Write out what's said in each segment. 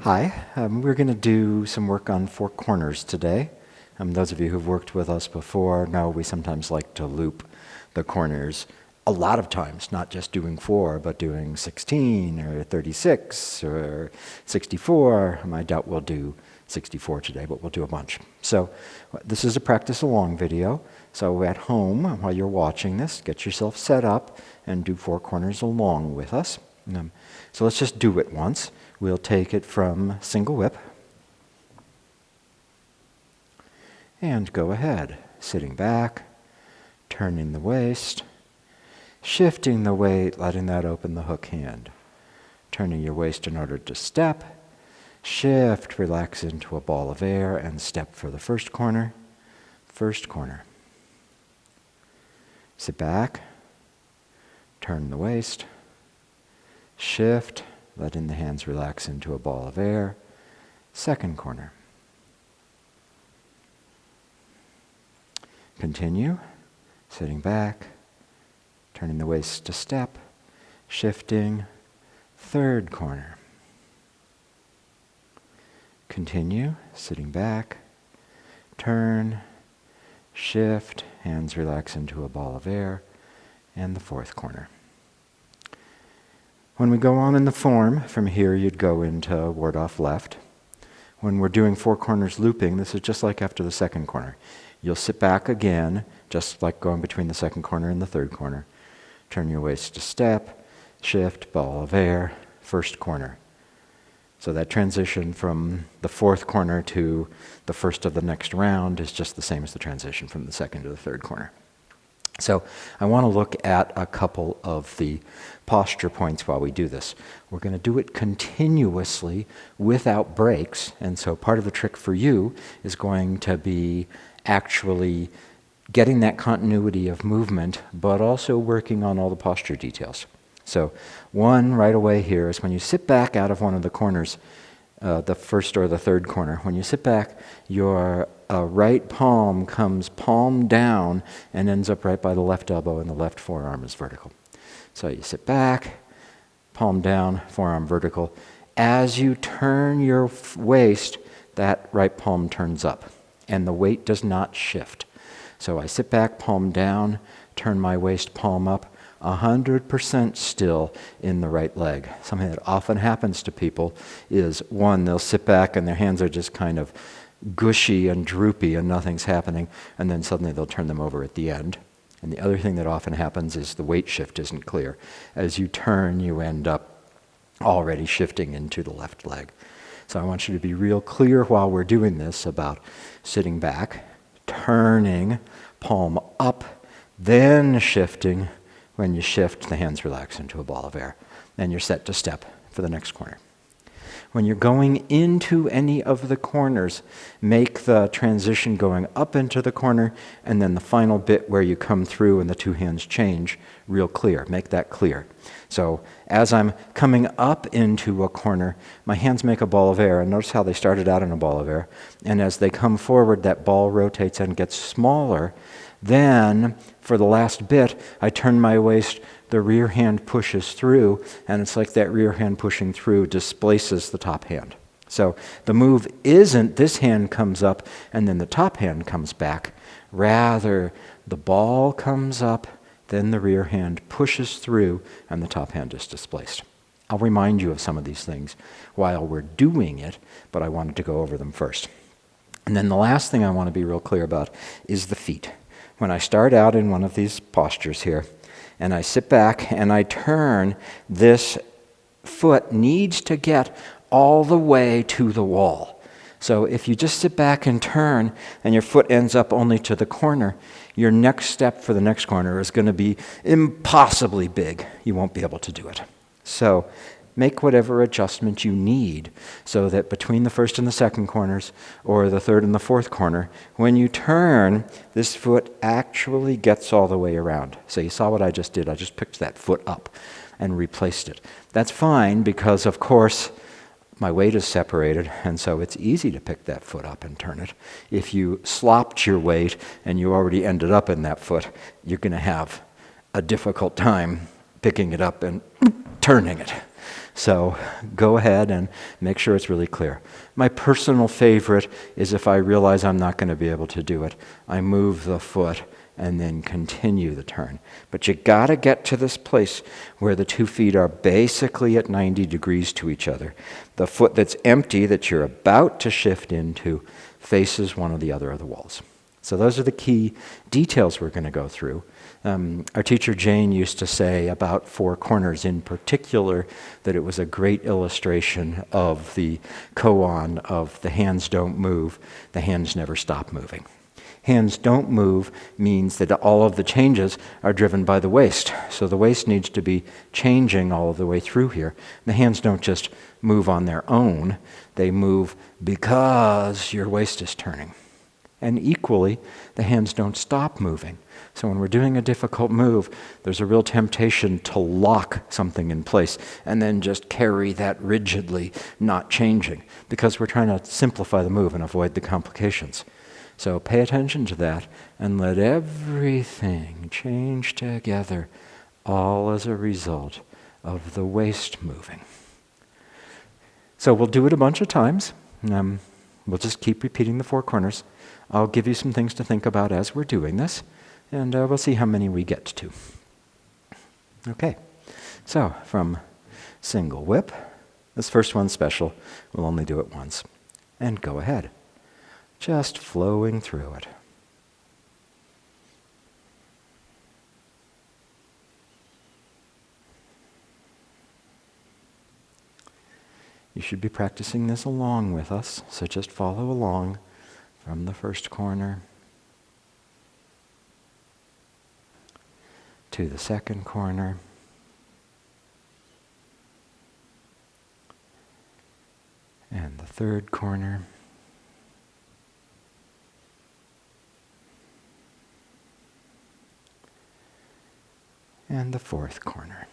Hi, we're going to do some work on four corners today. Those of you who've worked with us before know we sometimes like to loop the corners a lot of times, not just doing 4, but doing 16 or 36 or 64. I doubt we'll do 64 today, but we'll do a bunch. So this is a practice along video. So at home, while you're watching this, get yourself set up and do 4 corners along with us. So let's just do it once. We'll take it from single whip and go ahead, sitting back, turning the waist, shifting the weight, letting that open the hook hand, turning your waist in order to step, shift, relax into a ball of air, and step for the first corner. Sit back, turn the waist, shift, letting the hands relax into a ball of air. Second corner. Continue, sitting back, turning the waist to step, shifting. Third corner. Continue, sitting back, turn, shift, hands relax into a ball of air, and the fourth corner. When we go on in the form, from here you'd go into ward off left. When we're doing 4 corners looping, this is just like after the second corner. You'll sit back again, just like going between the second corner and the third corner. Turn your waist to step, shift, ball of air, first corner. So that transition from the fourth corner to the first of the next round is just the same as the transition from the second to the third corner. So I want to look at a couple of the posture points while we do this. We're going to do it continuously without breaks, and so part of the trick for you is going to be actually getting that continuity of movement, but also working on all the posture details. So one right away here is when you sit back out of one of the corners, the first or the third corner. When you sit back, your right palm comes palm down and ends up right by the left elbow, and the left forearm is vertical. So you sit back, palm down, forearm vertical. As you turn your waist, that right palm turns up, and the weight does not shift. So I sit back, palm down, turn my waist, palm up, 100% still in the right leg. Something that often happens to people is, one, they'll sit back and their hands are just kind of gushy and droopy and nothing's happening, and then suddenly they'll turn them over at the end. And the other thing that often happens is the weight shift isn't clear. As you turn, you end up already shifting into the left leg. So I want you to be real clear while we're doing this about sitting back, turning, palm up, then shifting. When you shift, the hands relax into a ball of air. Then you're set to step for the next corner. When you're going into any of the corners, make the transition going up into the corner, and then the final bit where you come through and the 2 hands change real clear. Make that clear. So as I'm coming up into a corner, my hands make a ball of air, and notice how they started out in a ball of air. And as they come forward, that ball rotates and gets smaller. Then, for the last bit, I turn my waist, the rear hand pushes through, and it's like that rear hand pushing through displaces the top hand. So the move isn't this hand comes up and then the top hand comes back. Rather, the ball comes up, then the rear hand pushes through, and the top hand is displaced. I'll remind you of some of these things while we're doing it, but I wanted to go over them first. And then the last thing I want to be real clear about is the feet. When I start out in one of these postures here, and I sit back and I turn, this foot needs to get all the way to the wall. So if you just sit back and turn, and your foot ends up only to the corner, your next step for the next corner is going to be impossibly big. You won't be able to do it. So make whatever adjustment you need so that between the first and the second corners, or the third and the fourth corner, when you turn, this foot actually gets all the way around. So you saw what I just did. I just picked that foot up and replaced it. That's fine because, of course, my weight is separated, and so it's easy to pick that foot up and turn it. If you slopped your weight and you already ended up in that foot, you're going to have a difficult time picking it up and turning it. So go ahead and make sure it's really clear. My personal favorite is if I realize I'm not going to be able to do it, I move the foot and then continue the turn. But you got to get to this place where the 2 feet are basically at 90 degrees to each other. The foot that's empty, that you're about to shift into, faces one or the other of the walls. So those are the key details we're going to go through. Our teacher Jane used to say about 4 corners in particular that it was a great illustration of the koan of the hands don't move, the hands never stop moving. Hands don't move means that all of the changes are driven by the waist. So the waist needs to be changing all of the way through here. The hands don't just move on their own. They move because your waist is turning. And equally, the hands don't stop moving. So when we're doing a difficult move, there's a real temptation to lock something in place and then just carry that rigidly, not changing, because we're trying to simplify the move and avoid the complications. So pay attention to that and let everything change together, all as a result of the waist moving. So we'll do it a bunch of times. We'll just keep repeating the 4 corners. I'll give you some things to think about as we're doing this, and we'll see how many we get to. Okay, so from single whip, this first one's special. We'll only do it once. And go ahead. Just flowing through it. You should be practicing this along with us, so just follow along from the first corner to the second corner, and the third corner, and the fourth corner.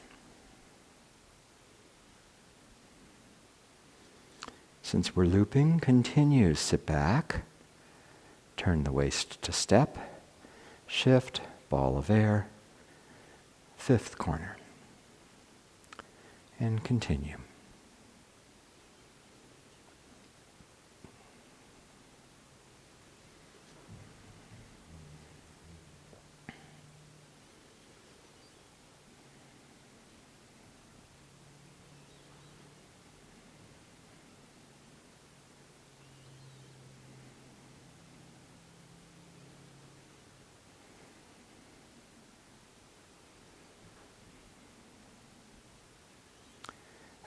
Since we're looping, continue. Sit back, turn the waist to step, shift, ball of air, 5th corner, and continue.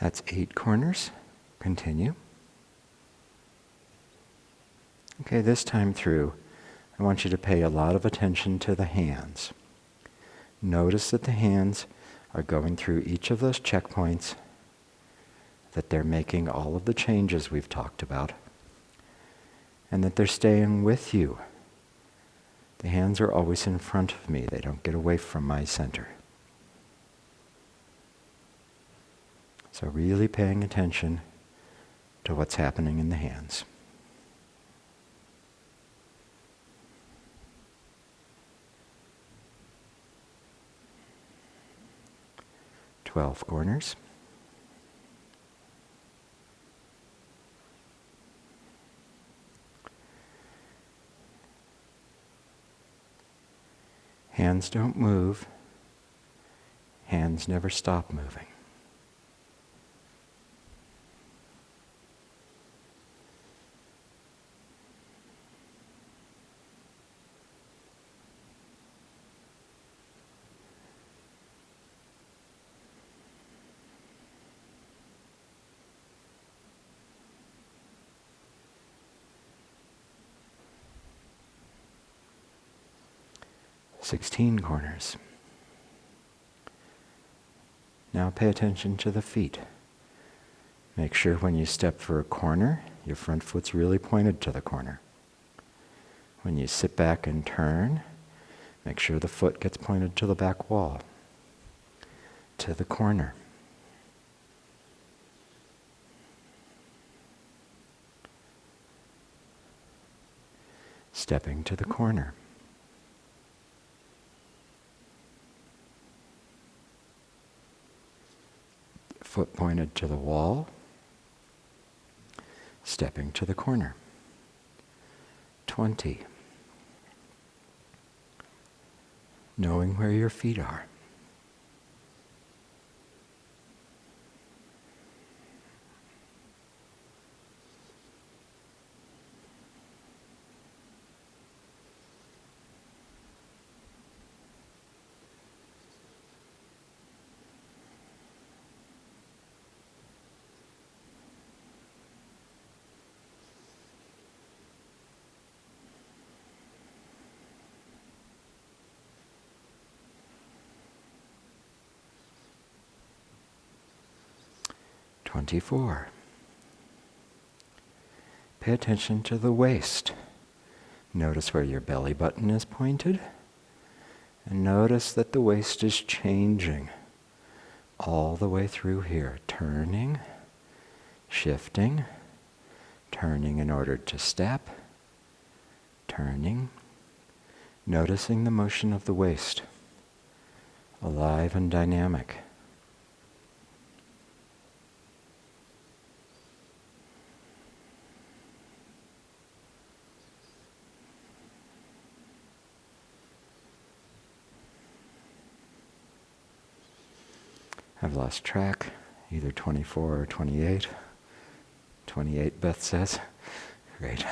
That's 8 corners. Continue. Okay, this time through, I want you to pay a lot of attention to the hands. Notice that the hands are going through each of those checkpoints, that they're making all of the changes we've talked about, and that they're staying with you. The hands are always in front of me. They don't get away from my center. So really paying attention to what's happening in the hands. Twelve corners. Hands don't move. Hands never stop moving. Sixteen corners. Now pay attention to the feet. Make sure when you step for a corner, your front foot's really pointed to the corner. When you sit back and turn, make sure the foot gets pointed to the back wall, to the corner. Stepping to the corner. Foot foot pointed to the wall, stepping to the corner. 20. Knowing where your feet are. 24. Pay attention to the waist. Notice where your belly button is pointed. And notice that the waist is changing all the way through here. Turning, shifting, turning in order to step, turning, noticing the motion of the waist. Alive and dynamic. I've lost track, either 24 or 28. 28, Beth says. Great.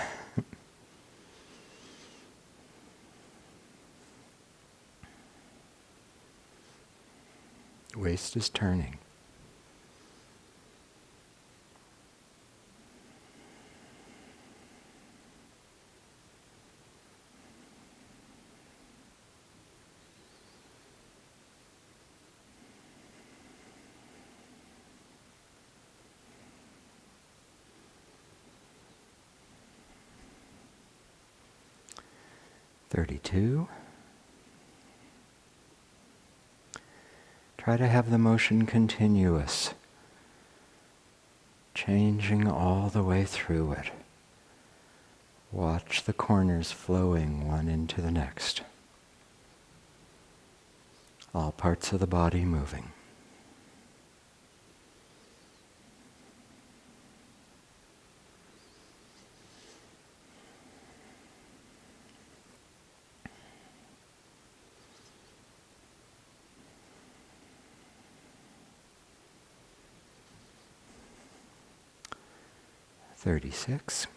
Waist is turning. (32). Try to have the motion continuous, changing all the way through it. Watch the corners flowing one into the next. All parts of the body moving. (36).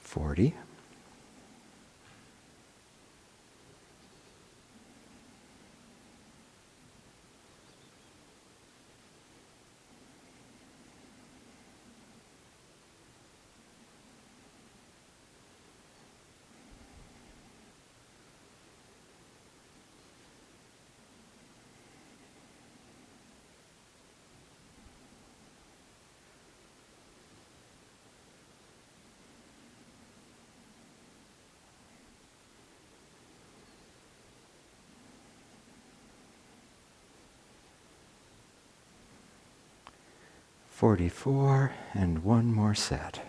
(40). (44), and one more set.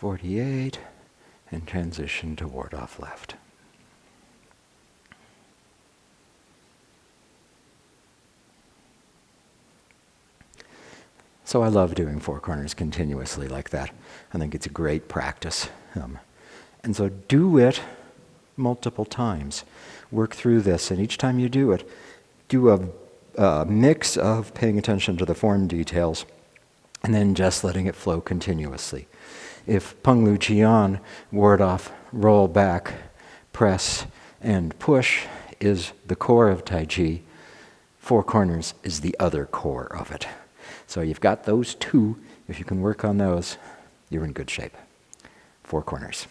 (48), and transition to ward off left. So I love doing four corners continuously like that. I think it's a great practice. And so do it multiple times. Work through this, and each time you do it, do a mix of paying attention to the form details and then just letting it flow continuously. If Peng Lu Qian, ward off, roll back, press, and push is the core of Tai Chi, four corners is the other core of it. So you've got those two. If you can work on those, you're in good shape. Four corners.